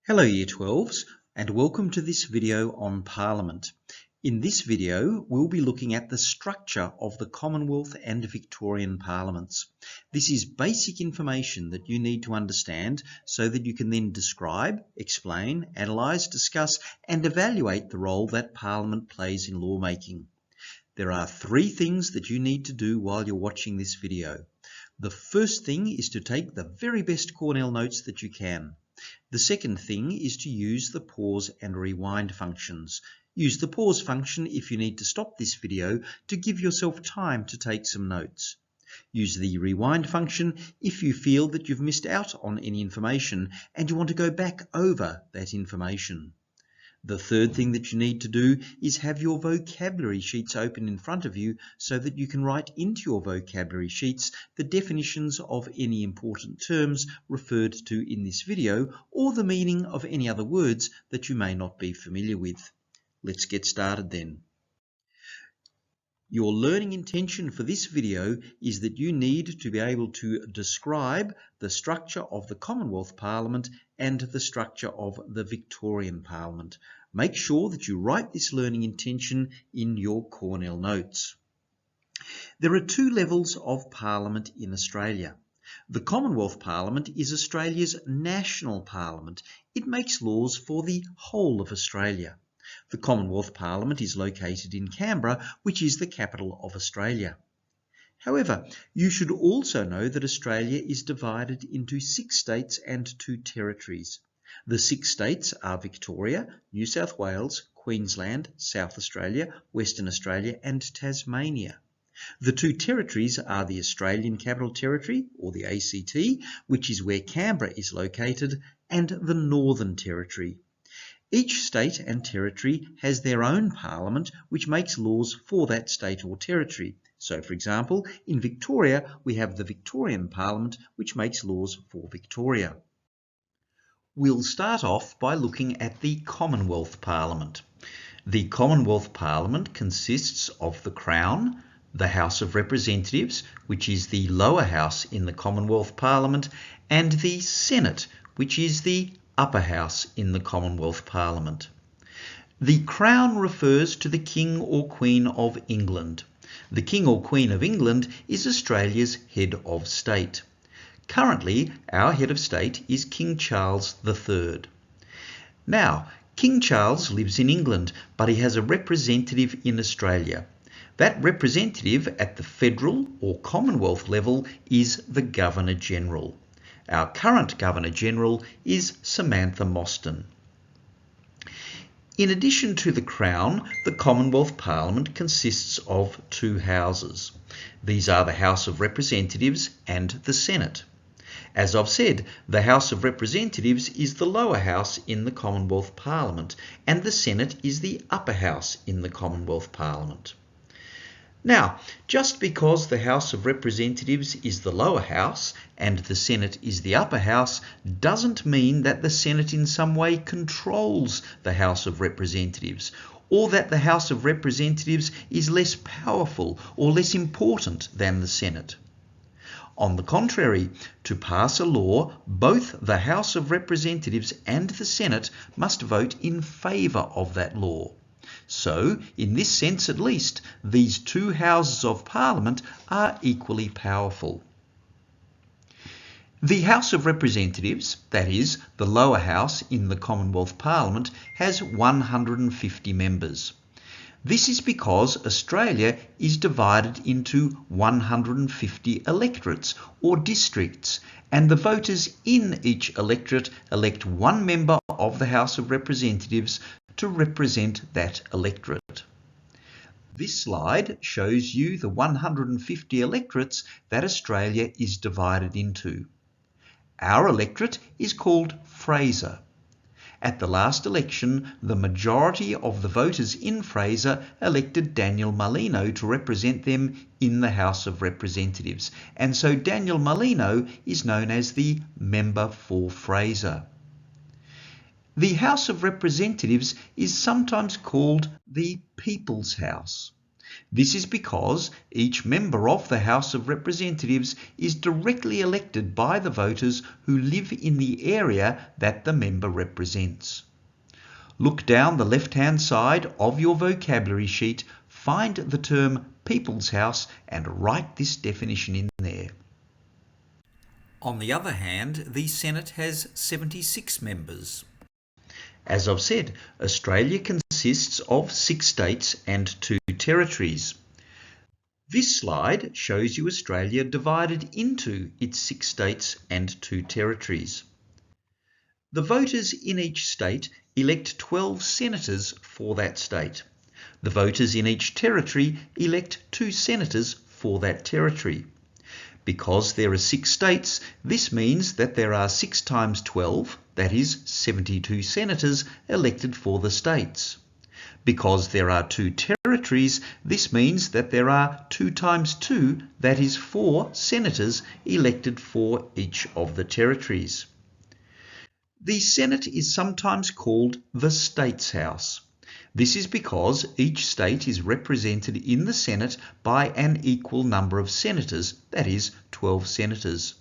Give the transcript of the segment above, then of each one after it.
Hello Year 12s and welcome to this video on Parliament. In this video we'll be looking at the structure of the Commonwealth and Victorian Parliaments. This is basic information that you need to understand so that you can then describe, explain, analyse, discuss and evaluate the role that Parliament plays in lawmaking. There are three things that you need to do while you're watching this video. The first thing is to take the very best Cornell notes that you can. The second thing is to use the pause and rewind functions. Use the pause function if you need to stop this video to give yourself time to take some notes. Use the rewind function if you feel that you've missed out on any information and you want to go back over that information. The third thing that you need to do is have your vocabulary sheets open in front of you so that you can write into your vocabulary sheets the definitions of any important terms referred to in this video or the meaning of any other words that you may not be familiar with. Let's get started then. Your learning intention for this video is that you need to be able to describe the structure of the Commonwealth Parliament and the structure of the Victorian Parliament. Make sure that you write this learning intention in your Cornell notes. There are two levels of Parliament in Australia. The Commonwealth Parliament is Australia's national parliament. It makes laws for the whole of Australia. The Commonwealth Parliament is located in Canberra, which is the capital of Australia. However, you should also know that Australia is divided into 6 states and 2 territories. The 6 states are Victoria, New South Wales, Queensland, South Australia, Western Australia and Tasmania. The 2 territories are the Australian Capital Territory, or the ACT, which is where Canberra is located, and the Northern Territory. Each state and territory has their own parliament which makes laws for that state or territory. So, for example, in Victoria we have the Victorian Parliament which makes laws for Victoria. We'll start off by looking at the Commonwealth Parliament. The Commonwealth Parliament consists of the Crown, the House of Representatives, which is the lower house in the Commonwealth Parliament, and the Senate, which is the upper house in the Commonwealth Parliament. The Crown refers to the King or Queen of England. The King or Queen of England is Australia's head of state. Currently, our head of state is King Charles III. Now, King Charles lives in England, but he has a representative in Australia. That representative at the federal or Commonwealth level is the Governor-General. Our current Governor-General is Samantha Mostyn. In addition to the Crown, the Commonwealth Parliament consists of 2 houses. These are the House of Representatives and the Senate. As I've said, the House of Representatives is the lower house in the Commonwealth Parliament, and the Senate is the upper house in the Commonwealth Parliament. Now, just because the House of Representatives is the lower house and the Senate is the upper house doesn't mean that the Senate in some way controls the House of Representatives, or that the House of Representatives is less powerful or less important than the Senate. On the contrary, to pass a law, both the House of Representatives and the Senate must vote in favour of that law. So, in this sense at least, these 2 houses of Parliament are equally powerful. The House of Representatives, that is, the lower house in the Commonwealth Parliament, has 150 members. This is because Australia is divided into 150 electorates or districts, and the voters in each electorate elect 1 member of the House of Representatives to represent that electorate. This slide shows you the 150 electorates that Australia is divided into. Our electorate is called Fraser. At the last election, the majority of the voters in Fraser elected Daniel Molyneux to represent them in the House of Representatives, and so Daniel Molyneux is known as the member for Fraser. The House of Representatives is sometimes called the People's House. This is because each member of the House of Representatives is directly elected by the voters who live in the area that the member represents. Look down the left-hand side of your vocabulary sheet, find the term People's House and write this definition in there. On the other hand, the Senate has 76 members. As I've said, Australia consists of 6 states and 2 territories. This slide shows you Australia divided into its 6 states and 2 territories. The voters in each state elect 12 senators for that state. The voters in each territory elect 2 senators for that territory. Because there are 6 states, this means that there are 6 times 12, that is 72 senators elected for the states. Because there are 2 territories, this means that there are 2 times 2, that is 4 senators elected for each of the territories. The Senate is sometimes called the States House. This is because each state is represented in the Senate by an equal number of senators, that is 12 senators.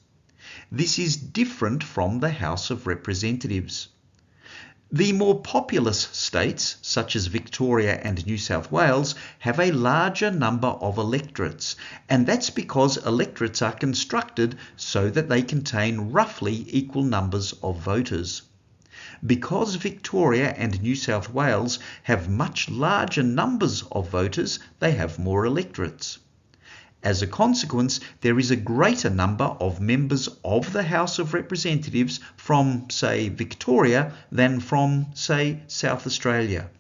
This is different from the House of Representatives. The more populous states, such as Victoria and New South Wales, have a larger number of electorates, and that's because electorates are constructed so that they contain roughly equal numbers of voters. Because Victoria and New South Wales have much larger numbers of voters, they have more electorates. As a consequence, there is a greater number of members of the House of Representatives from, say, Victoria than from, say, South Australia.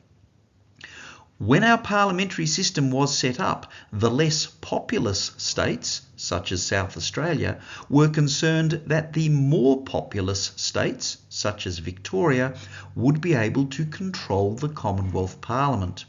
When our parliamentary system was set up, the less populous states, such as South Australia, were concerned that the more populous states, such as Victoria, would be able to control the Commonwealth Parliament.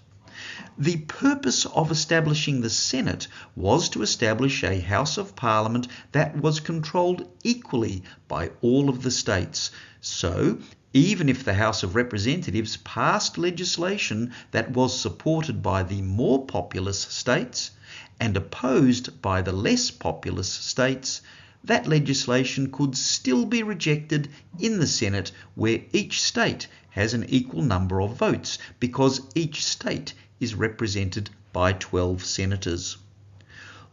The purpose of establishing the Senate was to establish a House of Parliament that was controlled equally by all of the states. So, even if the House of Representatives passed legislation that was supported by the more populous states and opposed by the less populous states, that legislation could still be rejected in the Senate, where each state has an equal number of votes because each state is represented by 12 senators.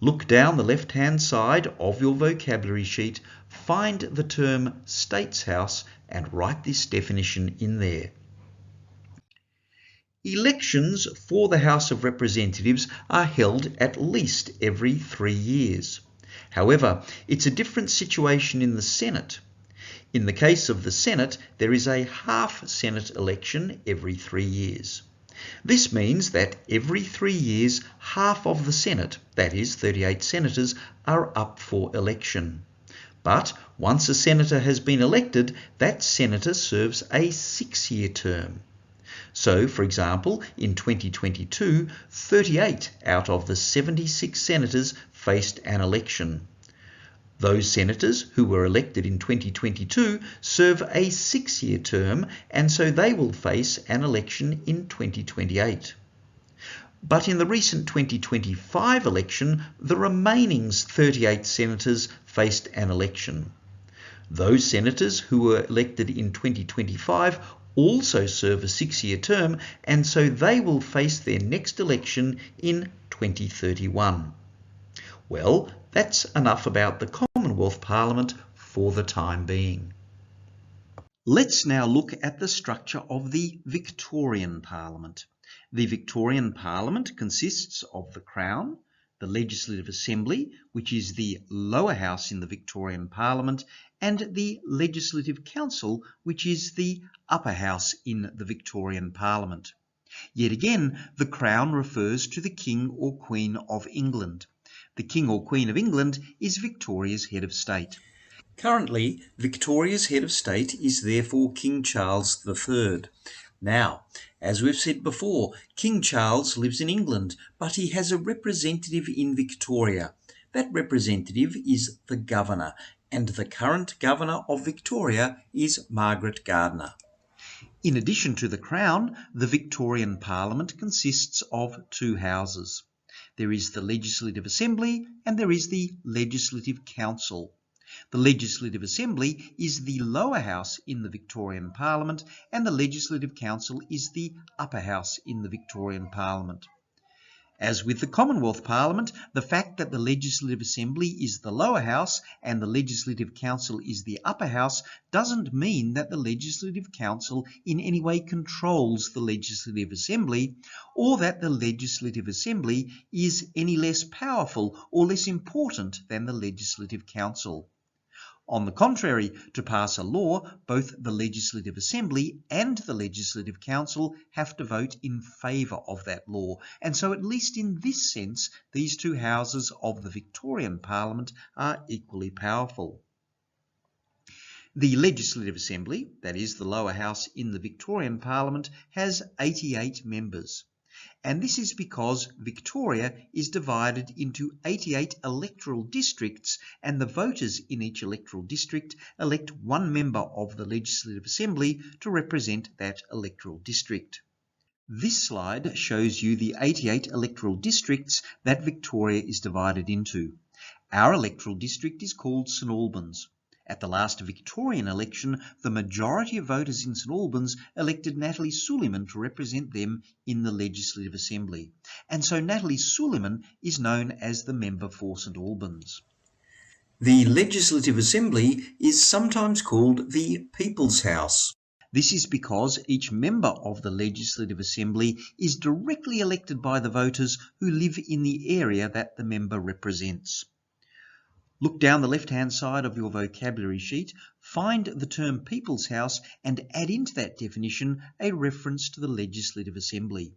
Look down the left-hand side of your vocabulary sheet, find the term States House and write this definition in there. Elections for the House of Representatives are held at least every 3 years. However, it's a different situation in the Senate. In the case of the Senate, there is a half Senate election every 3 years. This means that every 3 years, half of the Senate, that is 38 senators, are up for election. But once a senator has been elected, that senator serves a 6-year term. So, for example, in 2022, 38 out of the 76 senators faced an election. Those senators who were elected in 2022 serve a 6-year term, and so they will face an election in 2028. But in the recent 2025 election, the remaining 38 senators faced an election. Those senators who were elected in 2025 also serve a 6-year term, and so they will face their next election in 2031. Well, that's enough about the Commonwealth Parliament for the time being. Let's now look at the structure of the Victorian Parliament. The Victorian Parliament consists of the Crown, the Legislative Assembly, which is the lower house in the Victorian Parliament, and the Legislative Council, which is the upper house in the Victorian Parliament. Yet again, the Crown refers to the King or Queen of England. The King or Queen of England is Victoria's head of state. Currently, Victoria's head of state is therefore King Charles III. Now, as we've said before, King Charles lives in England, but he has a representative in Victoria. That representative is the Governor, and the current Governor of Victoria is Margaret Gardner. In addition to the Crown, the Victorian Parliament consists of 2 houses. There is the Legislative Assembly and there is the Legislative Council. The Legislative Assembly is the lower house in the Victorian Parliament and the Legislative Council is the upper house in the Victorian Parliament. As with the Commonwealth Parliament, the fact that the Legislative Assembly is the lower house and the Legislative Council is the upper house doesn't mean that the Legislative Council in any way controls the Legislative Assembly or that the Legislative Assembly is any less powerful or less important than the Legislative Council. On the contrary, to pass a law, both the Legislative Assembly and the Legislative Council have to vote in favour of that law, and so at least in this sense, these two houses of the Victorian Parliament are equally powerful. The Legislative Assembly, that is the lower house in the Victorian Parliament, has 88 members. And this is because Victoria is divided into 88 electoral districts and the voters in each electoral district elect one member of the Legislative Assembly to represent that electoral district. This slide shows you the 88 electoral districts that Victoria is divided into. Our electoral district is called St Albans. At the last Victorian election, the majority of voters in St Albans elected Natalie Suleiman to represent them in the Legislative Assembly. And so Natalie Suleiman is known as the member for St Albans. The Legislative Assembly is sometimes called the People's House. This is because each member of the Legislative Assembly is directly elected by the voters who live in the area that the member represents. Look down the left-hand side of your vocabulary sheet, find the term People's House and add into that definition a reference to the Legislative Assembly.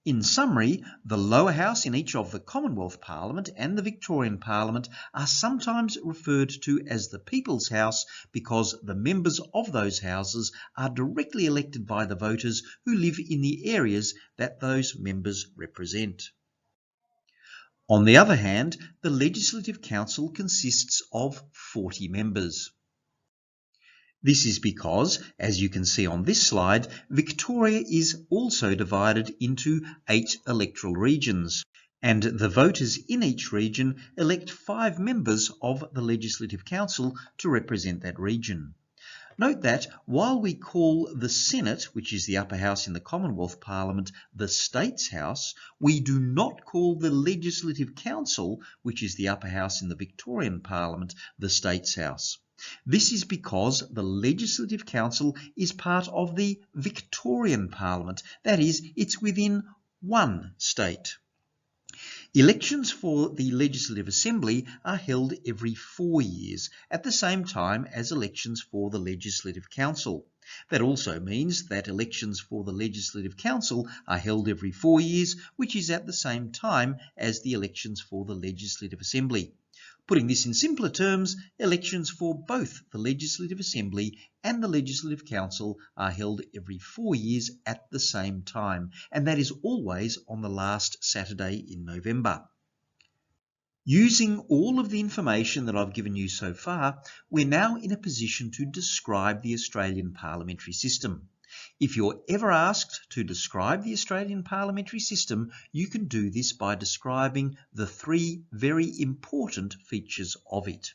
In summary, the lower house in each of the Commonwealth Parliament and the Victorian Parliament are sometimes referred to as the People's House because the members of those houses are directly elected by the voters who live in the areas that those members represent. On the other hand, the Legislative Council consists of 40 members. This is because, as you can see on this slide, Victoria is also divided into 8 electoral regions, and the voters in each region elect 5 members of the Legislative Council to represent that region. Note that while we call the Senate, which is the upper house in the Commonwealth Parliament, the States House, we do not call the Legislative Council, which is the upper house in the Victorian Parliament, the States House. This is because the Legislative Council is part of the Victorian Parliament, that is, it's within one state. Elections for the Legislative Assembly are held every 4 years, at the same time as elections for the Legislative Council. That also means that elections for the Legislative Council are held every 4 years, which is at the same time as the elections for the Legislative Assembly. Putting this in simpler terms, elections for both the Legislative Assembly and the Legislative Council are held every 4 years at the same time, and that is always on the last Saturday in November. Using all of the information that I've given you so far, we're now in a position to describe the Australian parliamentary system. If you're ever asked to describe the Australian parliamentary system, you can do this by describing the 3 very important features of it.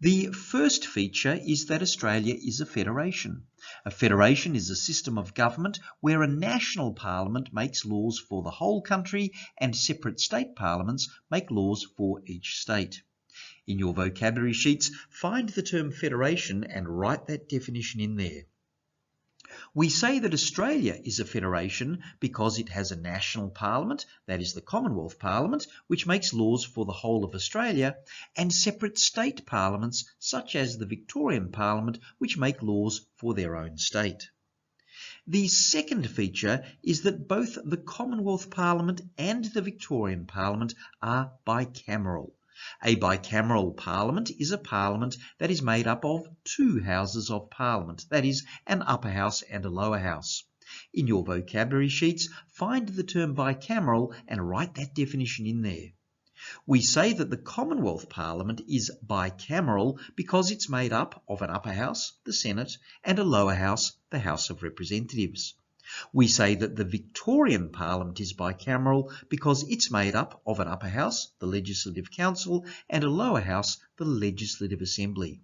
The first feature is that Australia is a federation. A federation is a system of government where a national parliament makes laws for the whole country and separate state parliaments make laws for each state. In your vocabulary sheets, find the term federation and write that definition in there. We say that Australia is a federation because it has a national parliament, that is the Commonwealth Parliament, which makes laws for the whole of Australia, and separate state parliaments such as the Victorian Parliament, which make laws for their own state. The second feature is that both the Commonwealth Parliament and the Victorian Parliament are bicameral. A bicameral parliament is a parliament that is made up of 2 houses of parliament, that is, an upper house and a lower house. In your vocabulary sheets, find the term bicameral and write that definition in there. We say that the Commonwealth Parliament is bicameral because it's made up of an upper house, the Senate, and a lower house, the House of Representatives. We say that the Victorian Parliament is bicameral because it's made up of an upper house, the Legislative Council, and a lower house, the Legislative Assembly.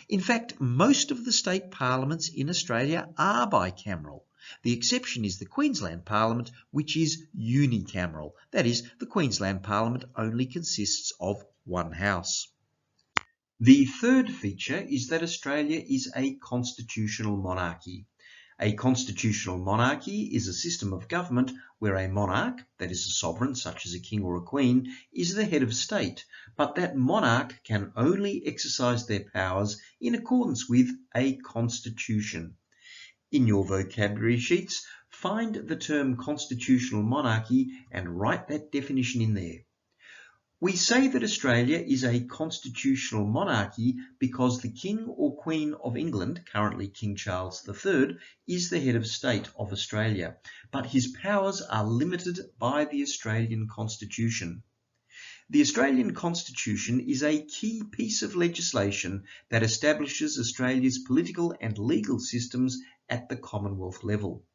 In fact, most of the state parliaments in Australia are bicameral. The exception is the Queensland Parliament, which is unicameral. That is, the Queensland Parliament only consists of one house. The third feature is that Australia is a constitutional monarchy. A constitutional monarchy is a system of government where a monarch, that is a sovereign such as a king or a queen, is the head of state, but that monarch can only exercise their powers in accordance with a constitution. In your vocabulary sheets, find the term constitutional monarchy and write that definition in there. We say that Australia is a constitutional monarchy because the King or Queen of England, currently King Charles III, is the head of state of Australia, but his powers are limited by the Australian Constitution. The Australian Constitution is a key piece of legislation that establishes Australia's political and legal systems at the Commonwealth level.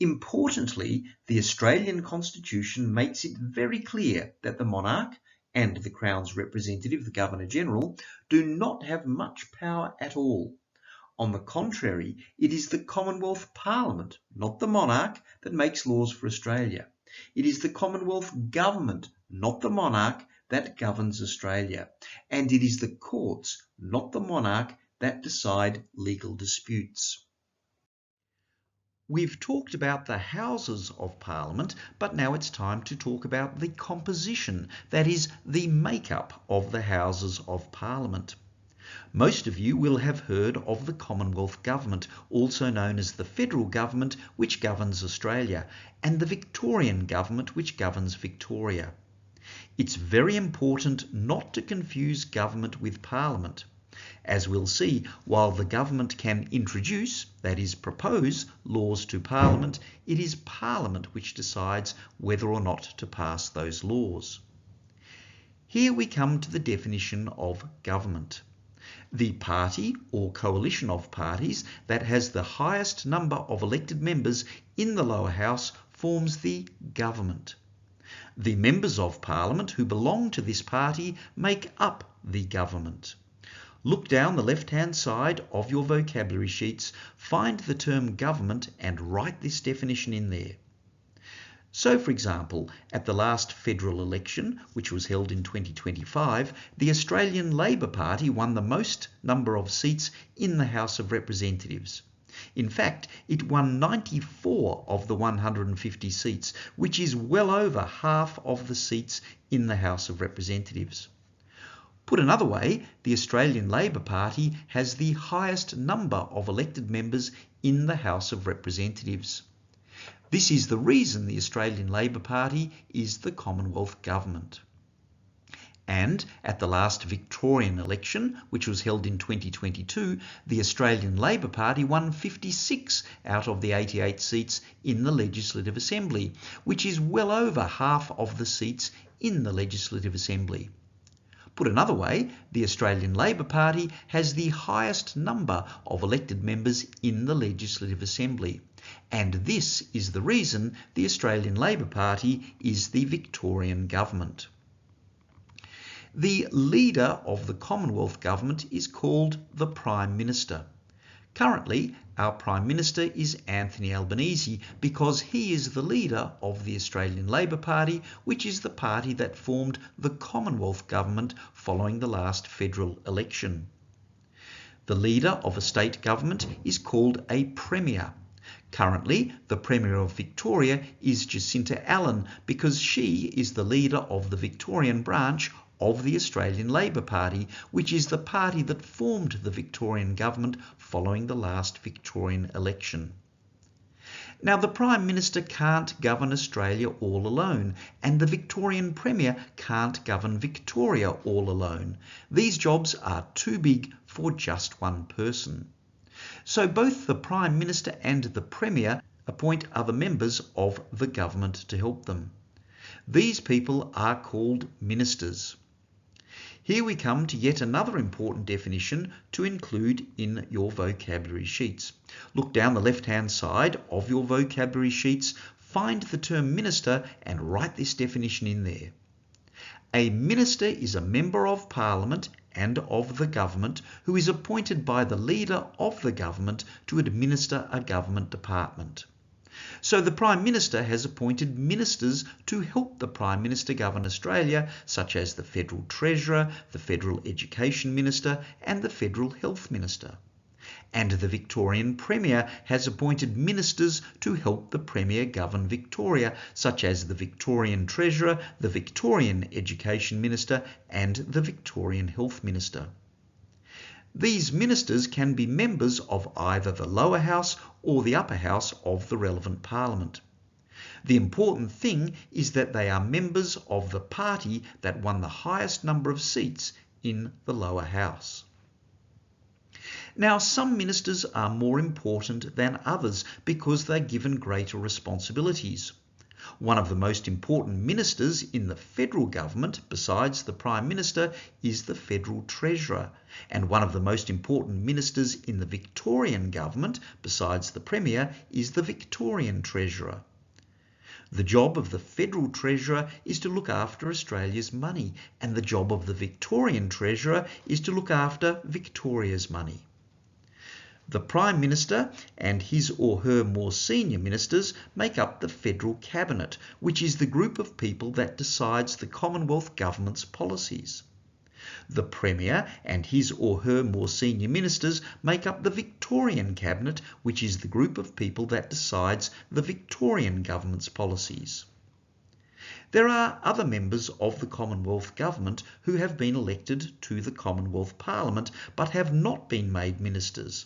Importantly, the Australian Constitution makes it very clear that the monarch and the Crown's representative, the Governor-General, do not have much power at all. On the contrary, it is the Commonwealth Parliament, not the monarch, that makes laws for Australia. It is the Commonwealth Government, not the monarch, that governs Australia. And it is the courts, not the monarch, that decide legal disputes. We've talked about the Houses of Parliament, but now it's time to talk about the composition, that is, the makeup of the Houses of Parliament. Most of you will have heard of the Commonwealth Government, also known as the Federal Government, which governs Australia, and the Victorian Government, which governs Victoria. It's very important not to confuse government with Parliament. As we'll see, while the government can introduce, that is propose, laws to Parliament, it is Parliament which decides whether or not to pass those laws. Here we come to the definition of government. The party or coalition of parties that has the highest number of elected members in the lower house forms the government. The members of Parliament who belong to this party make up the government. Look down the left-hand side of your vocabulary sheets, find the term government and write this definition in there. So, for example, at the last federal election, which was held in 2025, the Australian Labor Party won the most number of seats in the House of Representatives. In fact, it won 94 of the 150 seats, which is well over half of the seats in the House of Representatives. Put another way, the Australian Labor Party has the highest number of elected members in the House of Representatives. This is the reason the Australian Labor Party is the Commonwealth Government. And at the last Victorian election, which was held in 2022, the Australian Labor Party won 56 out of the 88 seats in the Legislative Assembly, which is well over half of the seats in the Legislative Assembly. Put another way, the Australian Labor Party has the highest number of elected members in the Legislative Assembly. And this is the reason the Australian Labor Party is the Victorian Government. The leader of the Commonwealth Government is called the Prime Minister. Currently, our Prime Minister is Anthony Albanese because he is the leader of the Australian Labor Party, which is the party that formed the Commonwealth Government following the last federal election. The leader of a state government is called a Premier. Currently, the Premier of Victoria is Jacinta Allan because she is the leader of the Victorian branch of the Australian Labor Party, which is the party that formed the Victorian government following the last Victorian election. Now, the Prime Minister can't govern Australia all alone, and the Victorian Premier can't govern Victoria all alone. These jobs are too big for just one person. So both the Prime Minister and the Premier appoint other members of the government to help them. These people are called ministers. Here we come to yet another important definition to include in your vocabulary sheets. Look down the left-hand side of your vocabulary sheets, find the term minister and write this definition in there. A minister is a member of Parliament and of the government who is appointed by the leader of the government to administer a government department. So the Prime Minister has appointed ministers to help the Prime Minister govern Australia, such as the Federal Treasurer, the Federal Education Minister and the Federal Health Minister. And the Victorian Premier has appointed ministers to help the Premier govern Victoria, such as the Victorian Treasurer, the Victorian Education Minister and the Victorian Health Minister. These ministers can be members of either the lower house or the upper house of the relevant parliament. The important thing is that they are members of the party that won the highest number of seats in the lower house. Now, some ministers are more important than others because they're given greater responsibilities. One of the most important ministers in the federal government, besides the Prime Minister, is the Federal Treasurer. And one of the most important ministers in the Victorian government, besides the Premier, is the Victorian Treasurer. The job of the Federal Treasurer is to look after Australia's money, and the job of the Victorian Treasurer is to look after Victoria's money. The Prime Minister and his or her more senior ministers make up the Federal Cabinet, which is the group of people that decides the Commonwealth Government's policies. The Premier and his or her more senior ministers make up the Victorian Cabinet, which is the group of people that decides the Victorian Government's policies. There are other members of the Commonwealth Government who have been elected to the Commonwealth Parliament but have not been made ministers.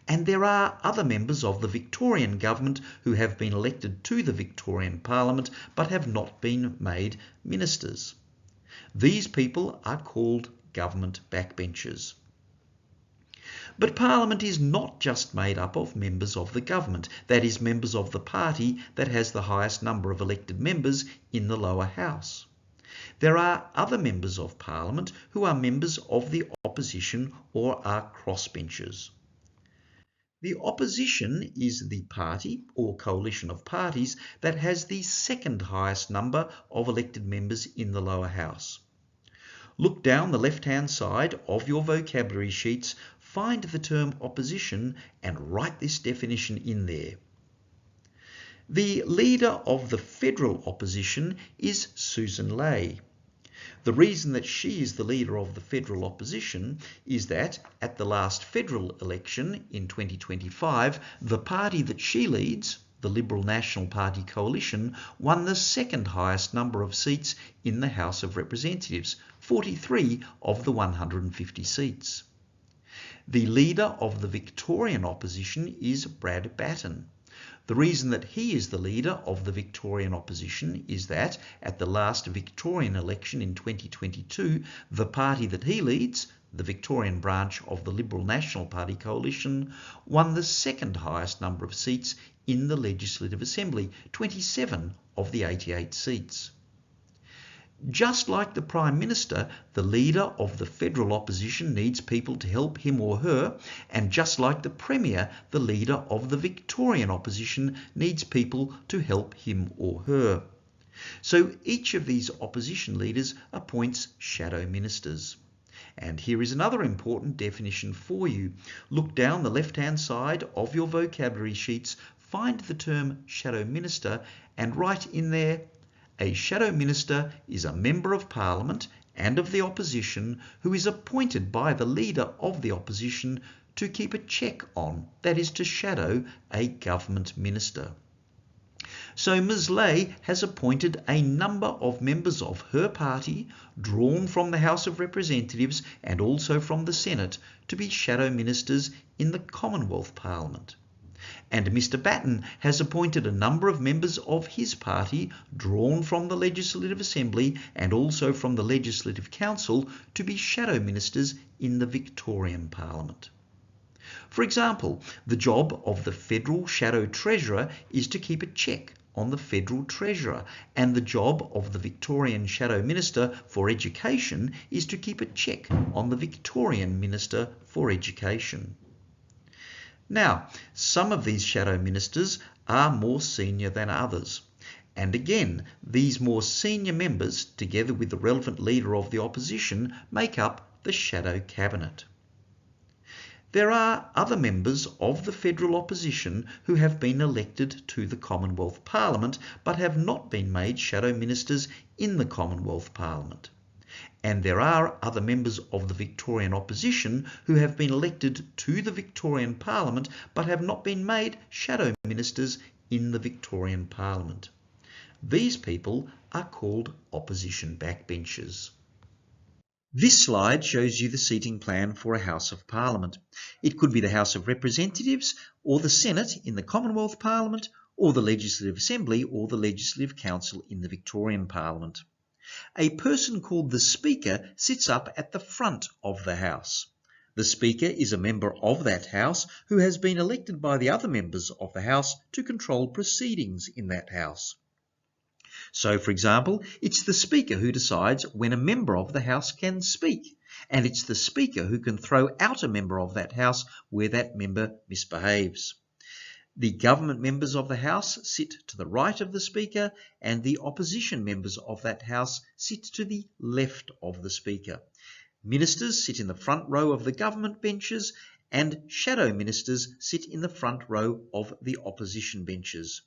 And there are other members of the Victorian Government who have been elected to the Victorian Parliament but have not been made ministers. These people are called government backbenchers. But Parliament is not just made up of members of the government, that is, members of the party that has the highest number of elected members in the lower house. There are other members of Parliament who are members of the opposition or are crossbenchers. The opposition is the party or coalition of parties that has the second highest number of elected members in the lower house. Look down the left-hand side of your vocabulary sheets, find the term opposition and write this definition in there. The leader of the federal opposition is Sussan Ley. The reason that she is the leader of the federal opposition is that at the last federal election in 2025, the party that she leads, the Liberal National Party coalition, won the second highest number of seats in the House of Representatives, 43 of the 150 seats. The leader of the Victorian opposition is Brad Batten. The reason that he is the leader of the Victorian opposition is that at the last Victorian election in 2022, the party that he leads, the Victorian branch of the Liberal National Party coalition, won the second highest number of seats in the Legislative Assembly, 27 of the 88 seats. Just like the Prime Minister, the leader of the federal opposition needs people to help him or her, and just like the Premier, the leader of the Victorian opposition needs people to help him or her. So each of these opposition leaders appoints shadow ministers. And here is another important definition for you. Look down the left-hand side of your vocabulary sheets, find the term shadow minister and write in there, a shadow minister is a member of Parliament and of the opposition who is appointed by the leader of the opposition to keep a check on, that is, to shadow a government minister. So Ms. Ley has appointed a number of members of her party, drawn from the House of Representatives and also from the Senate, to be shadow ministers in the Commonwealth Parliament. And Mr. Batten has appointed a number of members of his party, drawn from the Legislative Assembly and also from the Legislative Council, to be shadow ministers in the Victorian Parliament. For example, the job of the Federal Shadow Treasurer is to keep a check on the Federal Treasurer, and the job of the Victorian Shadow Minister for Education is to keep a check on the Victorian Minister for Education. Now, some of these shadow ministers are more senior than others. And again, these more senior members, together with the relevant leader of the opposition, make up the shadow cabinet. There are other members of the federal opposition who have been elected to the Commonwealth Parliament but have not been made shadow ministers in the Commonwealth Parliament. And there are other members of the Victorian opposition who have been elected to the Victorian Parliament but have not been made shadow ministers in the Victorian Parliament. These people are called opposition backbenchers. This slide shows you the seating plan for a House of Parliament. It could be the House of Representatives or the Senate in the Commonwealth Parliament, or the Legislative Assembly or the Legislative Council in the Victorian Parliament. A person called the Speaker sits up at the front of the House. The Speaker is a member of that House who has been elected by the other members of the House to control proceedings in that House. So, for example, it's the Speaker who decides when a member of the House can speak, and it's the Speaker who can throw out a member of that House where that member misbehaves. The government members of the House sit to the right of the Speaker, and the opposition members of that House sit to the left of the Speaker. Ministers sit in the front row of the government benches, and shadow ministers sit in the front row of the opposition benches.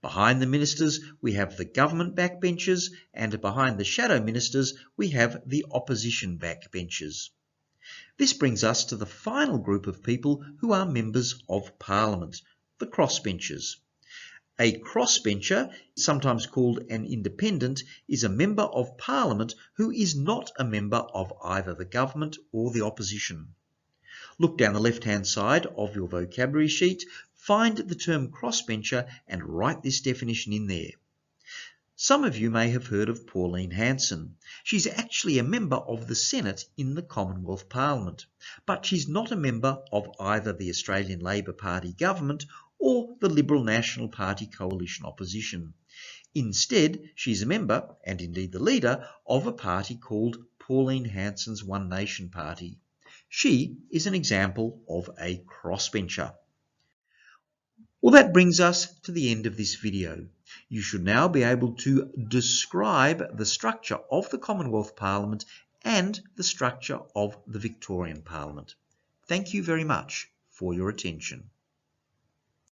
Behind the ministers, we have the government backbenchers, and behind the shadow ministers, we have the opposition backbenchers. This brings us to the final group of people who are members of Parliament, the crossbenchers. A crossbencher, sometimes called an independent, is a member of Parliament who is not a member of either the government or the opposition. Look down the left-hand side of your vocabulary sheet, find the term crossbencher and write this definition in there. Some of you may have heard of Pauline Hanson. She's actually a member of the Senate in the Commonwealth Parliament, but she's not a member of either the Australian Labor Party government or the Liberal National Party coalition opposition. Instead, she's a member, and indeed the leader, of a party called Pauline Hanson's One Nation Party. She is an example of a crossbencher. Well, that brings us to the end of this video. You should now be able to describe the structure of the Commonwealth Parliament and the structure of the Victorian Parliament. Thank you very much for your attention.